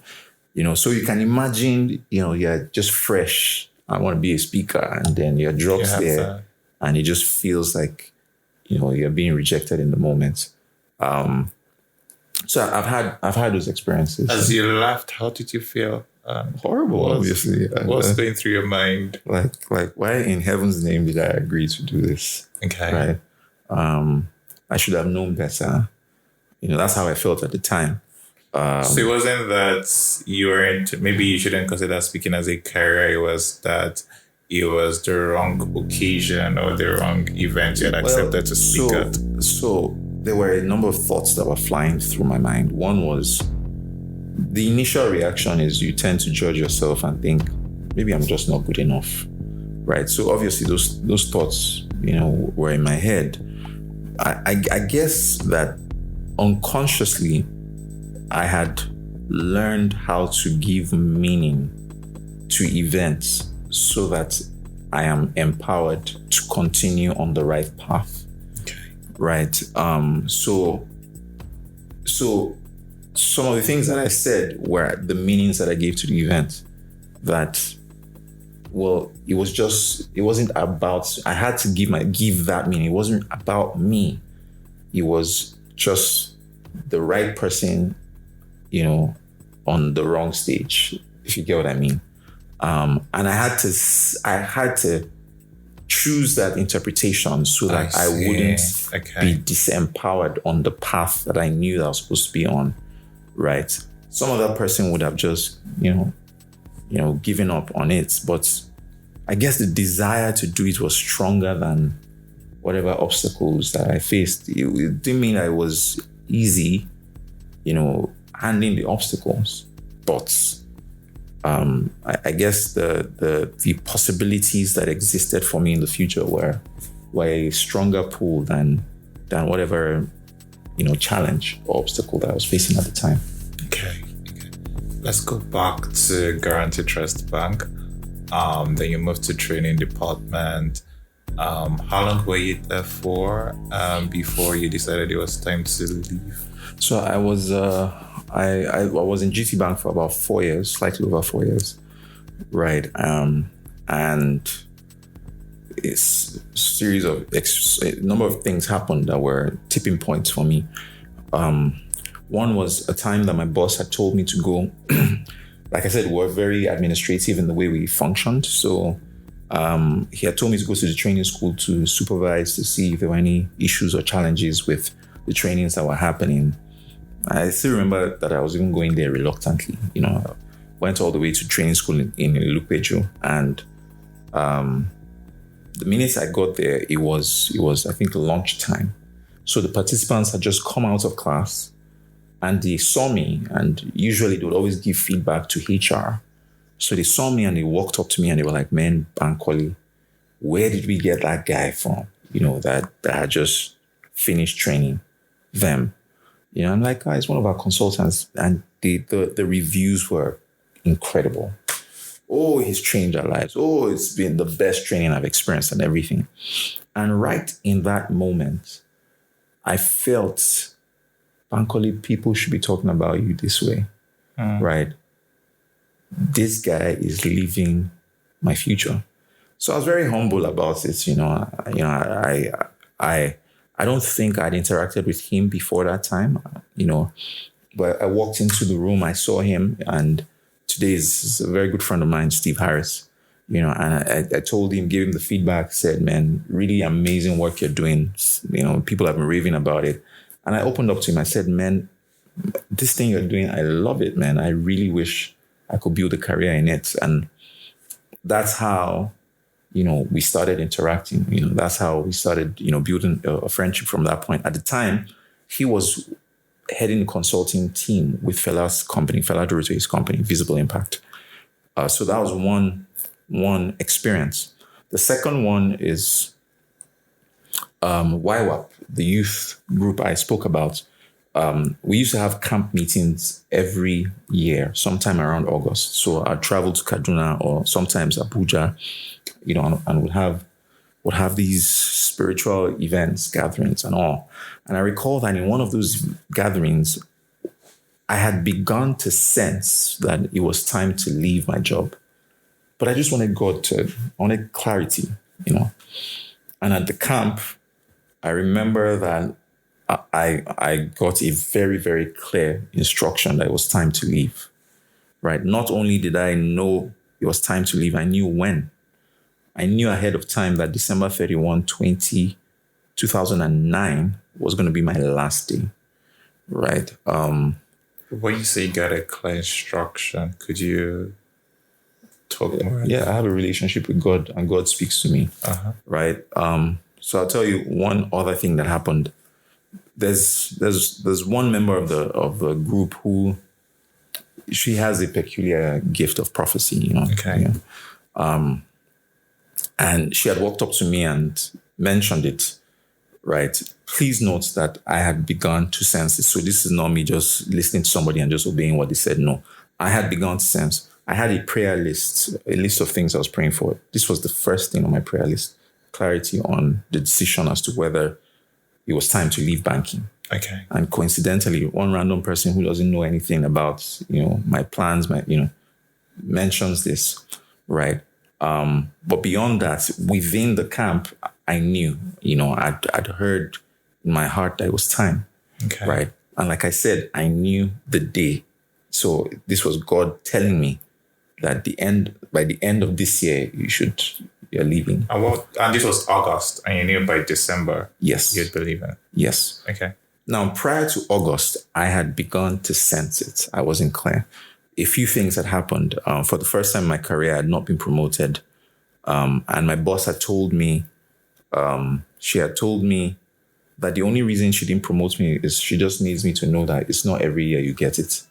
So you can imagine, you're just fresh. I want to be a speaker, and then you're dropped there, and it just feels like, you're being rejected in the moment. So I've had those experiences. As you left, how did you feel? Horrible, obviously. What's going through your mind? Like, why in heaven's name did I agree to do this? Okay. Right. I should have known better. That's how I felt at the time. So it wasn't that you weren't, maybe you shouldn't consider speaking as a career. It was that it was the wrong occasion or the wrong event you had accepted to speak at. So there were a number of thoughts that were flying through my mind. One was, the initial reaction is you tend to judge yourself and think, maybe I'm just not good enough, right? So obviously those thoughts, were in my head. I guess that unconsciously, I had learned how to give meaning to events so that I am empowered to continue on the right path. Okay. Right. So some of the things that I said were the meanings that I gave to the event. That, well, it wasn't about, I had to give that meaning. It wasn't about me. It was just the right person, on the wrong stage, if you get what I mean. And I had to choose that interpretation so that I wouldn't be disempowered on the path that I knew that I was supposed to be on, right? Some other person would have just, given up on it. But I guess the desire to do it was stronger than whatever obstacles that I faced. It didn't mean I was easy, handling the obstacles. But I guess the possibilities that existed for me in the future were a stronger pull than whatever challenge or obstacle that I was facing at the time. Okay. Let's go back to Guaranty Trust Bank. Then you moved to training department. How long were you there for before you decided it was time to leave? So I was I was in GT Bank for about 4 years, slightly over 4 years, right? And it's a series of a number of things happened that were tipping points for me. One was a time that my boss had told me to go. Like I said, we're very administrative in the way we functioned. So he had told me to go to the training school to supervise, to see if there were any issues or challenges with the trainings that were happening. I still remember that I was even going there reluctantly. I went all the way to training school in Lupejo, and the minute I got there, it was I think lunchtime. So the participants had just come out of class, and they saw me, and usually they would always give feedback to HR. So they saw me and they walked up to me and they were like, "Man, Bankole, where did we get that guy from? That had just finished training them." I'm like, "Guys, one of our consultants," and the reviews were incredible. "Oh, he's changed our lives. Oh, it's been the best training I've experienced," and everything. And right in that moment, I felt, Bankole, people should be talking about you this way, right? This guy is living my future. So I was very humble about it. I don't think I'd interacted with him before that time, but I walked into the room, I saw him, and today is a very good friend of mine, Steve Harris, and I told him, gave him the feedback, said, "Man, really amazing work you're doing. People have been raving about it." And I opened up to him. I said, "Man, this thing you're doing, I love it, man. I really wish I could build a career in it." And that's how, we started interacting. That's how we started, building a friendship from that point. At the time, he was heading the consulting team with Fela's company, Fela Durotoye's company, Visible Impact. So that was one experience. The second one is YWAP, the youth group I spoke about. We used to have camp meetings every year, sometime around August. So I'd travel to Kaduna or sometimes Abuja, and would have these spiritual events, gatherings and all. And I recall that in one of those gatherings, I had begun to sense that it was time to leave my job. But I just wanted clarity, And at the camp, I remember that I got a very, very clear instruction that it was time to leave, right? Not only did I know it was time to leave, I knew when. I knew ahead of time that December 31, 2009 was going to be my last day, right? When you say you got a clear instruction, could you talk more? Yeah, I have a relationship with God and God speaks to me, right? So I'll tell you one other thing that happened. There's one member of the group who she has a peculiar gift of prophecy, you know. Okay. Yeah. And she had walked up to me and mentioned it, right? Please note that I had begun to sense it. So this is not me just listening to somebody and just obeying what they said. No, I had begun to sense. I had a prayer list, a list of things I was praying for. This was the first thing on my prayer list. Clarity on the decision as to whether it was time to leave banking. Okay. And coincidentally, one random person who doesn't know anything about, my plans, mentions this, right? But beyond that, within the camp, I knew, I'd heard in my heart that it was time, okay, right? And like I said, I knew the day. So this was God telling me that by the end of this year, you're leaving. And this was August, and you knew by December, yes, you'd be leaving. Yes. Okay. Now, prior to August, I had begun to sense it. I wasn't clear. A few things had happened. For the first time in my career, I had not been promoted. And my boss had told me, she had told me that the only reason she didn't promote me is she just needs me to know that it's not every year you get it.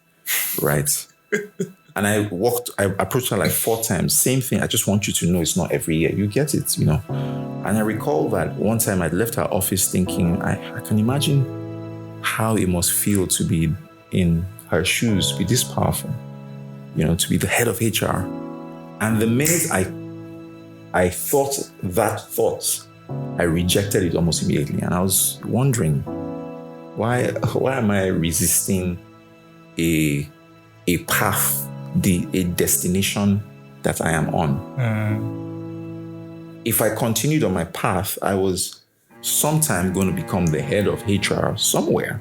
Right. And I approached her like 4 times. Same thing. I just want you to know it's not every year you get it, And I recall that one time I'd left her office thinking, I can imagine how it must feel to be in her shoes, to be this powerful, to be the head of HR. And the minute I thought that thought, I rejected it almost immediately. And I was wondering, why am I resisting a path, a destination that I am on? If I continued on my path, I was sometime going to become the head of HR somewhere.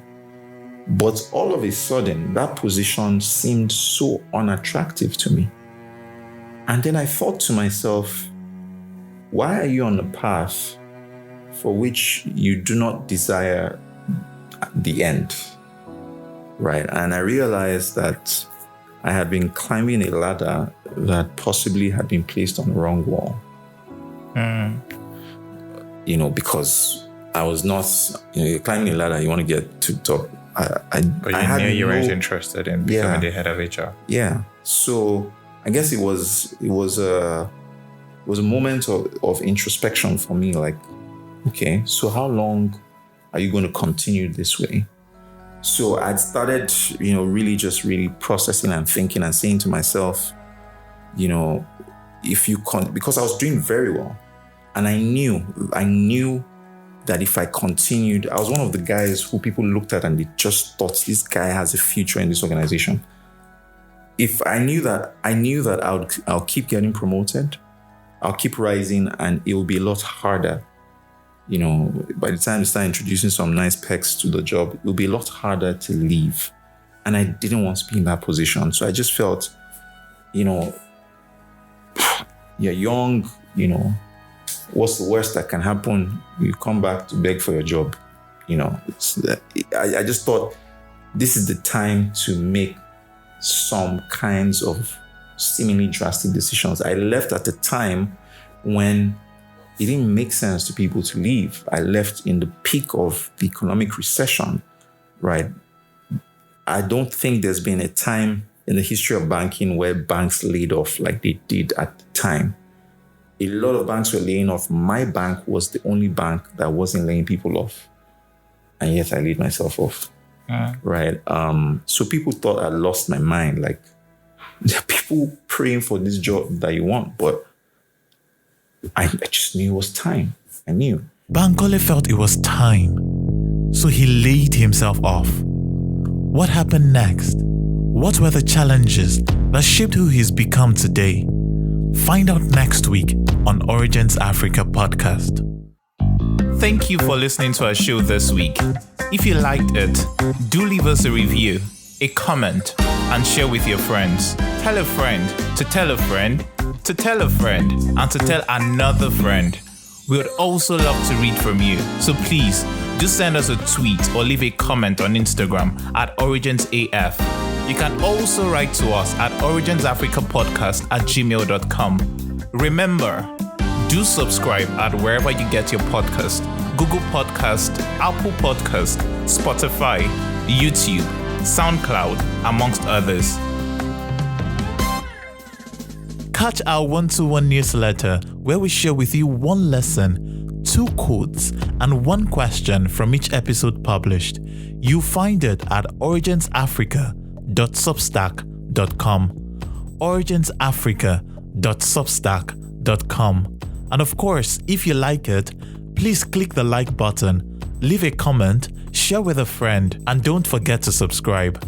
But all of a sudden, that position seemed so unattractive to me. And then I thought to myself, why are you on a path for which you do not desire the end? Right? And I realized that I had been climbing a ladder that possibly had been placed on the wrong wall. Because I was not, you're climbing a ladder, you want to get to the top. But you knew you weren't interested in becoming the head of HR. Yeah. So I guess it was a moment of introspection for me. Like, okay, so how long are you going to continue this way? So I'd started, really processing and thinking and saying to myself, if you because I was doing very well. And I knew that if I continued, I was one of the guys who people looked at and they just thought this guy has a future in this organization. If I knew that I'll keep getting promoted, I'll keep rising, and it will be a lot harder. By the time you start introducing some nice perks to the job, it will be a lot harder to leave. And I didn't want to be in that position. So I just felt, you're young, what's the worst that can happen? You come back to beg for your job. I just thought this is the time to make some kinds of seemingly drastic decisions. I left at a time when it didn't make sense to people to leave. I left in the peak of the economic recession, right? I don't think there's been a time in the history of banking where banks laid off like they did at the time. A lot of banks were laying off. My bank was the only bank that wasn't laying people off. And yet I laid myself off, right? So people thought I lost my mind. Like, there are people praying for this job that you want, but I just knew it was time. I knew. Bankole felt it was time, so he laid himself off. What happened next? What were the challenges that shaped who he's become today? Find out next week on Origins Africa podcast. Thank you for listening to our show this week. If you liked it, do leave us a review, a comment, and share with your friends. Tell a friend to tell a friend to tell a friend and to tell another friend. We would also love to read from you, so please do send us a tweet or leave a comment on Instagram at OriginsAF. You can also write to us at originsafricapodcast@gmail.com. Remember, do subscribe at wherever you get your podcast: Google Podcast, Apple Podcast, Spotify, YouTube, SoundCloud, amongst others. Catch our 1-to-1 newsletter where we share with you one lesson, 2 quotes, and 1 question from each episode published. You'll find it at originsafrica.substack.com. originsafrica.substack.com. And of course, if you like it, please click the like button, leave a comment, share with a friend, and don't forget to subscribe.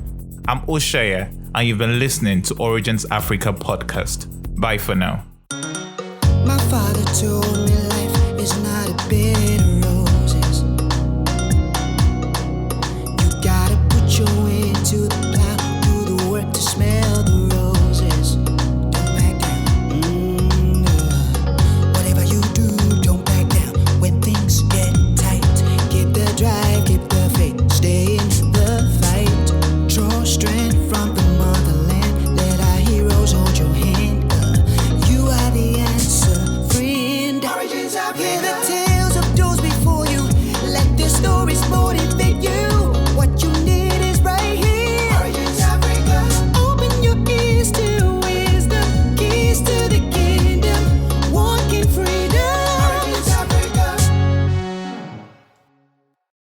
I'm Oshaya, and you've been listening to Origins Africa Podcast. Bye for now. My father told me life is not a bed of roses. You gotta put your way into the